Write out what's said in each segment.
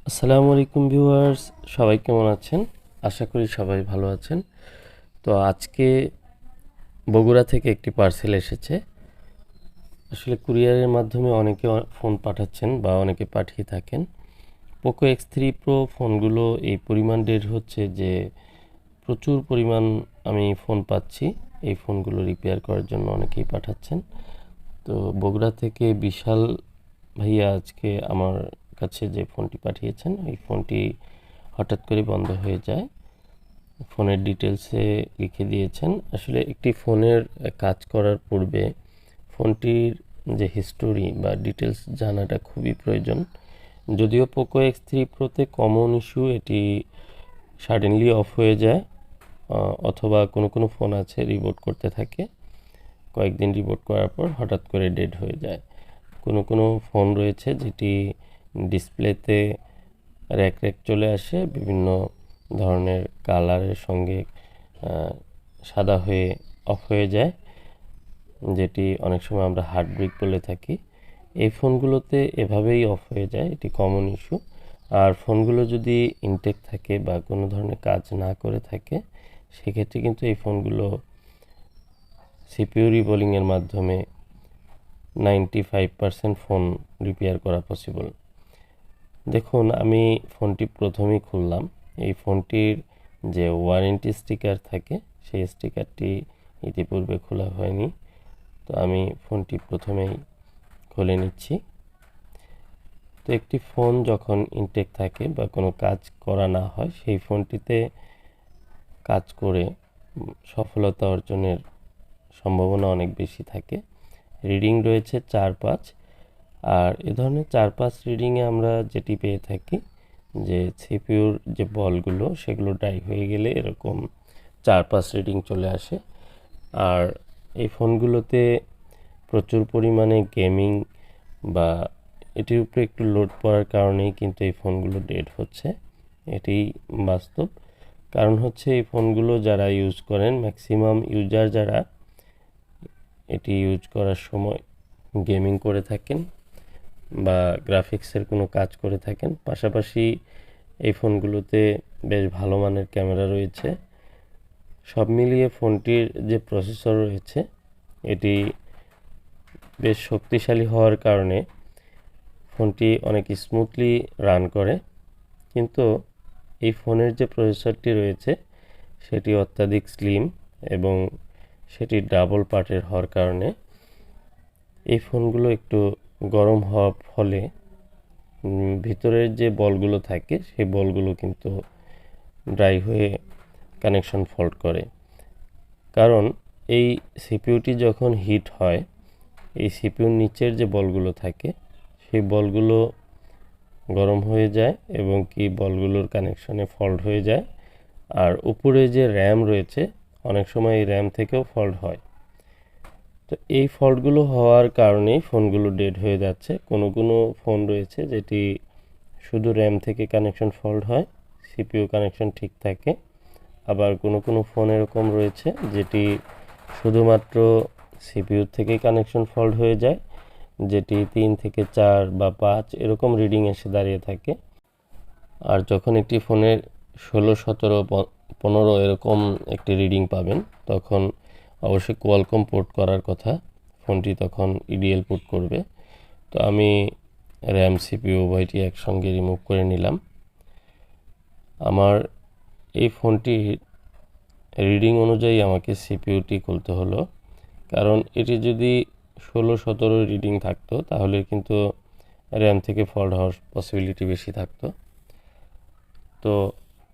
আসসালামু আলাইকুম ভিউয়ার্স, সবাই কেমন আছেন? আশা করি সবাই ভালো আছেন। তো আজকে বগুড়া থেকে একটি পার্সেল এসেছে। আসলে কুরিয়ারের মাধ্যমে অনেকে ফোন পাঠাচ্ছেন বা অনেকে পাঠিয়ে থাকেন। পোকো X3 Pro ফোনগুলো এই পরিমাণ ডেট হচ্ছে যে প্রচুর পরিমাণ আমি ফোন পাচ্ছি। এই ফোনগুলো রিপেয়ার করার জন্য অনেকেই পাঠাচ্ছেন। তো বগুড়া থেকে বিশাল ভাইয়া আজকে আমার কাছে যে ফোনটি পাঠিয়েছেন, এই ফোনটি হঠাৎ করে বন্ধ হয়ে যায়। ফোনের ডিটেলসে লিখে দিয়েছেন। আসলে একটি ফোনের কাজ করার পূর্বে ফোনটির যে হিস্টোরি বা ডিটেলস জানাটা খুবই প্রয়োজন। যদিও পোকো X3 Proতে কমন ইস্যু, এটি সাডেনলি অফ হয়ে যায়, অথবা কোনো ফোন আছে রিবোট করতে থাকে, কয়েকদিন রিবোট করার পর হঠাৎ করে ডেড হয়ে যায়। কোনো ফোন রয়েছে যেটি ডিসপ্লেতে র্যাক চলে আসে, বিভিন্ন ধরনের কালারের সঙ্গে সাদা হয়ে অফ হয়ে যায়, যেটি অনেক সময় আমরা হার্ট ব্রেক বলে থাকি। এই ফোনগুলোতে এভাবেই অফ হয়ে যায়, এটি কমন ইস্যু। আর ফোনগুলো যদি ইনটেক থাকে বা কোনো ধরনের কাজ না করে থাকে, সেক্ষেত্রে কিন্তু এই ফোনগুলো সিপিইউ রিবোলিংয়ের মাধ্যমে 95% ফোন রিপেয়ার করা পসিবল। দেখুন, আমি ফোনটি প্রথমেই খুললাম। এই ফোনটির যে ওয়ারেন্টি স্টিকার থাকে, সেই স্টিকারটি ইতিপূর্বে খোলা হয়নি। তো আমি ফোনটি প্রথমেই খুলে নিচ্ছি। তো একটি ফোন যখন ইনটেক থাকে বা কোনো কাজ করা না হয়, সেই ফোনটিতে কাজ করে সফলতা অর্জনের সম্ভাবনা অনেক বেশি থাকে। রিডিং রয়েছে 4-5। আর এ ধরনের 4-5 রিডিংয়ে আমরা যেটি পেয়ে থাকি, যে সিপিইউর যে বলগুলো সেগুলো ড্রাই হয়ে গেলে এরকম 4-5 রিডিং চলে আসে। আর এই ফোনগুলোতে প্রচুর পরিমাণে গেমিং বা এটির উপরে একটু লোড পড়ার কারণেই কিন্তু এই ফোনগুলো ডেড হচ্ছে, এটি বাস্তব। কারণ হচ্ছে এই ফোনগুলো যারা ইউজ করেন, ম্যাক্সিমাম ইউজার যারা এটি ইউজ করার সময় গেমিং করে থাকেন বা গ্রাফিক্সের কোনো কাজ করে থাকেন। পাশাপাশি এই ফোনগুলোতে বেশ ভালো মানের ক্যামেরা রয়েছে। সব মিলিয়ে ফোনটির যে প্রসেসর রয়েছে, এটি বেশ শক্তিশালী হওয়ার কারণে ফোনটি অনেক স্মুথলি রান করে। কিন্তু এই ফোনের যে প্রসেসরটি রয়েছে, সেটি অত্যাধিক স্লিম এবং সেটি ডাবল পার্টের হওয়ার কারণে এই ফোনগুলো একটু গরম হওয়ার ফলে ভিতরের যে বলগুলো থাকে, সেই বলগুলো কিন্তু ড্রাই হয়ে কানেকশন ফল্ট করে। কারণ এই সিপিইউটি যখন হিট হয়, এই সিপিইউর নিচের যে বলগুলো থাকে, সেই বলগুলো গরম হয়ে যায় এবং কি বলগুলোর কানেকশনে ফল্ট হয়ে যায়। আর উপরে যে র্যাম রয়েছে, অনেক সময় এই র্যাম থেকেও ফল্ট হয়। তো এই ফল্টগুলো হওয়ার কারণেই ফোনগুলো ডেড হয়ে যাচ্ছে। কোনো ফোন রয়েছে যেটি শুধু র্যাম থেকে কানেকশন ফল্ট হয়, সিপিইউ কানেকশন ঠিক থাকে। আবার কোনো ফোন এরকম রয়েছে যেটি শুধুমাত্র সিপিইউ থেকেই কানেকশন ফল্ট হয়ে যায়, যেটি 3 থেকে 4 বা 5 এরকম রিডিং এসে দাঁড়িয়ে থাকে। আর যখন একটি ফোনের 16, 17, 15 এরকম একটি রিডিং পাবেন, তখন অবশ্যই কোয়ালকম পোর্ট করার কথা। ফোনটি তখন ইডিএল পোর্ট করবে। তো আমি র্যাম সিপিইউ উভয়টি একসঙ্গে রিমুভ করে নিলাম। আমার এই ফোনটির রিডিং অনুযায়ী আমাকে সিপিইউটি খুলতে হলো, কারণ এটি যদি 16, 17 রিডিং থাকতো, তাহলে কিন্তু র্যাম থেকে ফল্ট হওয়ার পসিবিলিটি বেশি থাকতো। তো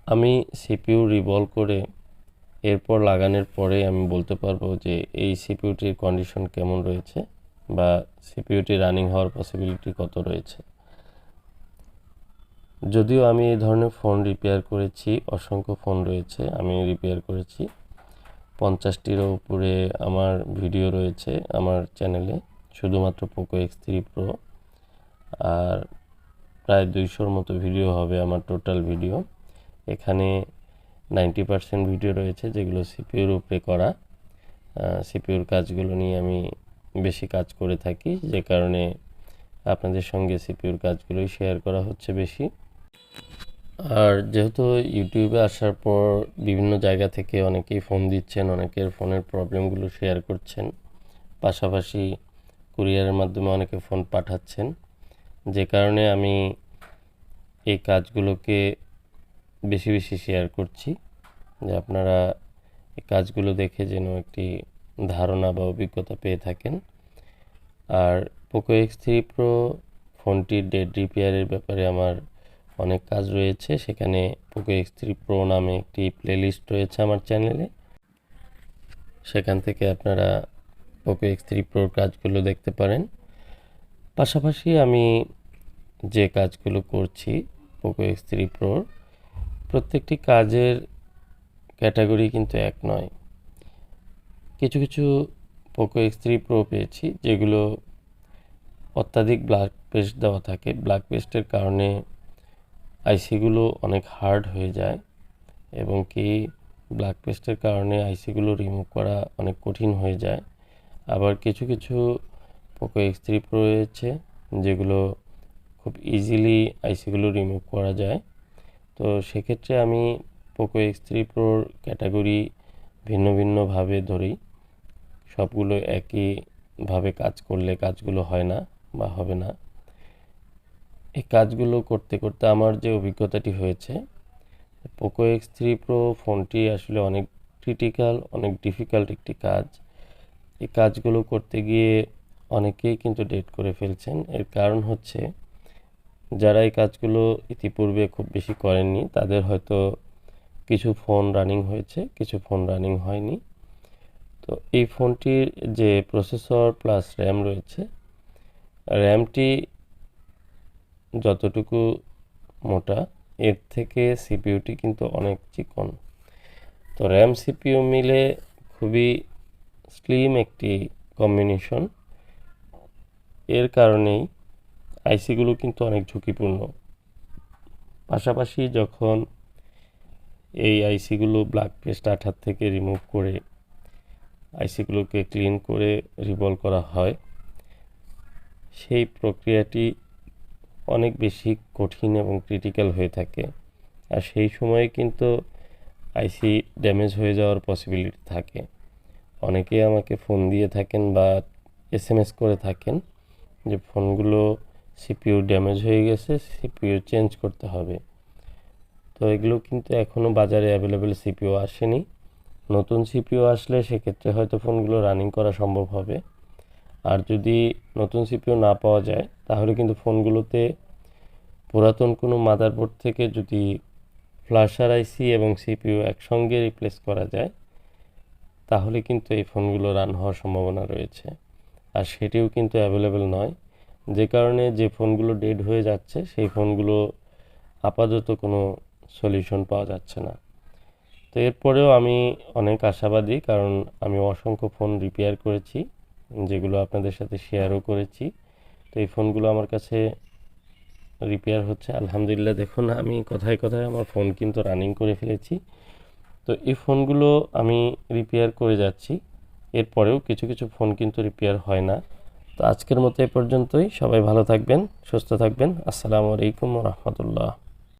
আমি সিপিইউ রিভলভ করে এরপর লাগানোর পরে আমি বলতে পারবো যে এই সিপিইউটির কন্ডিশন কেমন রয়েছে বা সিপিইউটি রানিং হওয়ার পসিবিলিটি কত রয়েছে। যদিও আমি এই ধরনের ফোন রিপেয়ার করেছি, অসংখ্য ফোন রয়েছে আমি রিপেয়ার করেছি। 50টিরও উপরে আমার ভিডিও রয়েছে আমার চ্যানেলে, শুধুমাত্র পোকো X3 Pro। আর প্রায় 200-র মতো ভিডিও হবে আমার টোটাল ভিডিও। এখানে 90% ভিডিও রয়েছে যেগুলো সিপিইউর উপরে করা। সিপিইউর কাজগুলো নিয়ে আমি বেশি কাজ করে থাকি, যে কারণে আপনাদের সঙ্গে সিপিইউর কাজগুলোই শেয়ার করা হচ্ছে বেশি। আর যেহেতু ইউটিউবে আসার পর বিভিন্ন জায়গা থেকে অনেকেই ফোন দিচ্ছেন, অনেকের ফোনের প্রবলেমগুলো শেয়ার করছেন, পাশাপাশি কুরিয়ারের মাধ্যমে অনেকে ফোন পাঠাচ্ছেন, যে কারণে আমি এই কাজগুলোকে বেশি বেশি শেয়ার করছি, যে আপনারা এই কাজগুলো দেখে যেন একটি ধারণা বা অভিজ্ঞতা পেয়ে থাকেন। আর পোকো X3 Pro ফোনটির ডেড রিপেয়ারের ব্যাপারে আমার অনেক কাজ রয়েছে। সেখানে পোকো X3 Pro নামে একটি প্লেলিস্ট রয়েছে আমার চ্যানেলে, সেখান থেকে আপনারা পোকো X3 Proর কাজগুলো দেখতে পারেন। পাশাপাশি আমি যে কাজগুলো করছি পোকো X3 Proর, প্রত্যেকটি কাজের ক্যাটাগরি কিন্তু এক নয়। কিছু কিছু পোকো X3 Pro পেয়েছি যেগুলো অত্যাধিক ব্ল্যাক পেস্ট দেওয়া থাকে। ব্ল্যাক পেস্টের কারণে আইসিগুলো অনেক হার্ড হয়ে যায় এবং কি ব্ল্যাক পেস্টের কারণে আইসিগুলো রিমুভ করা অনেক কঠিন হয়ে যায়। আবার কিছু কিছু পোকো X3 Pro রয়েছে যেগুলো খুব ইজিলি আইসিগুলো রিমুভ করা যায়। তো সেক্ষেত্রে আমি পোকো X3 Proর ক্যাটাগরি ভিন্ন ভিন্নভাবে ধরি। সবগুলো একইভাবে কাজ করলে কাজগুলো হয় না বা হবে না। এই কাজগুলো করতে করতে আমার যে অভিজ্ঞতাটি হয়েছে, পোকো X3 Pro ফোনটি আসলে অনেক ক্রিটিক্যাল, অনেক ডিফিকাল্ট একটি কাজ। এই কাজগুলো করতে গিয়ে অনেকেই কিন্তু ডেট করে ফেলছেন। এর কারণ হচ্ছে যারা এই কাজগুলো ইতিপূর্বে খুব বেশি করেননি, তাদের হয়তো কিছু ফোন রানিং হয়েছে, কিছু ফোন রানিং হয়নি। তো এই ফোনটির যে প্রসেসর প্লাস র্যাম রয়েছে, র্যামটি যতটুকু মোটা, এর থেকে সিপিইউটি কিন্তু অনেক চিকন। তো র্যাম সিপিইউ মিলে খুবই স্লিম একটি কম্বিনেশন। এর কারণেই আইসিগুলো কিন্তু অনেক ঝুঁকিপূর্ণ। পাশাপাশি যখন এই আইসিগুলো ব্ল্যাক পেস্ট আঠার থেকে রিমুভ করে আইসিগুলোকে ক্লিন করে রিভলভ করা হয়, সেই প্রক্রিয়াটি অনেক বেশি কঠিন এবং ক্রিটিক্যাল হয়ে থাকে। আর সেই সময়ে কিন্তু আইসি ড্যামেজ হয়ে যাওয়ার পসিবিলিটি থাকে। অনেকেই আমাকে ফোন দিয়ে থাকেন বা এসএমএস করে থাকেন যে ফোনগুলো সিপিইউ ড্যামেজ হয়ে গেছে, সিপিইউ চেঞ্জ করতে হবে। তো এগুলো কিন্তু এখনও বাজারে অ্যাভেলেবেল সিপিইউ আসেনি। নতুন সিপিইউ আসলে সেক্ষেত্রে হয়তো ফোনগুলো রানিং করা সম্ভব হবে। আর যদি নতুন সিপিইউ না পাওয়া যায়, তাহলে কিন্তু ফোনগুলোতে পুরাতন কোনো মাদারবোর্ড থেকে যদি ফ্ল্যাশার আইসি এবং সিপিইউ একসঙ্গে রিপ্লেস করা যায়, তাহলে কিন্তু এই ফোনগুলো রান হওয়ার সম্ভাবনা রয়েছে। আর সেটিও কিন্তু অ্যাভেলেবেল নয়, যে কারণে যে ফোনগুলো ডেড হয়ে যাচ্ছে সেই ফোনগুলো আপাতত কোনো সলিউশন পাওয়া যাচ্ছে না। তো এরপরেও আমি অনেক আশাবাদী, কারণ আমি অসংখ্য ফোন রিপেয়ার করেছি, যেগুলো আপনাদের সাথে শেয়ারও করেছি। তো এই ফোনগুলো আমার কাছে রিপেয়ার হচ্ছে আলহামদুলিল্লাহ। দেখুন, আমি কথায় কথায় আমার ফোন কিন্তু রানিং করে ফেলেছি। তো এই ফোনগুলো আমি রিপেয়ার করে যাচ্ছি, এরপরেও কিছু কিছু ফোন কিন্তু রিপেয়ার হয় না। তো আজকের মতো এ পর্যন্তই। সবাই ভালো থাকবেন, সুস্থ থাকবেন। আসসালামু আলাইকুম ওয়া রাহমাতুল্লাহ।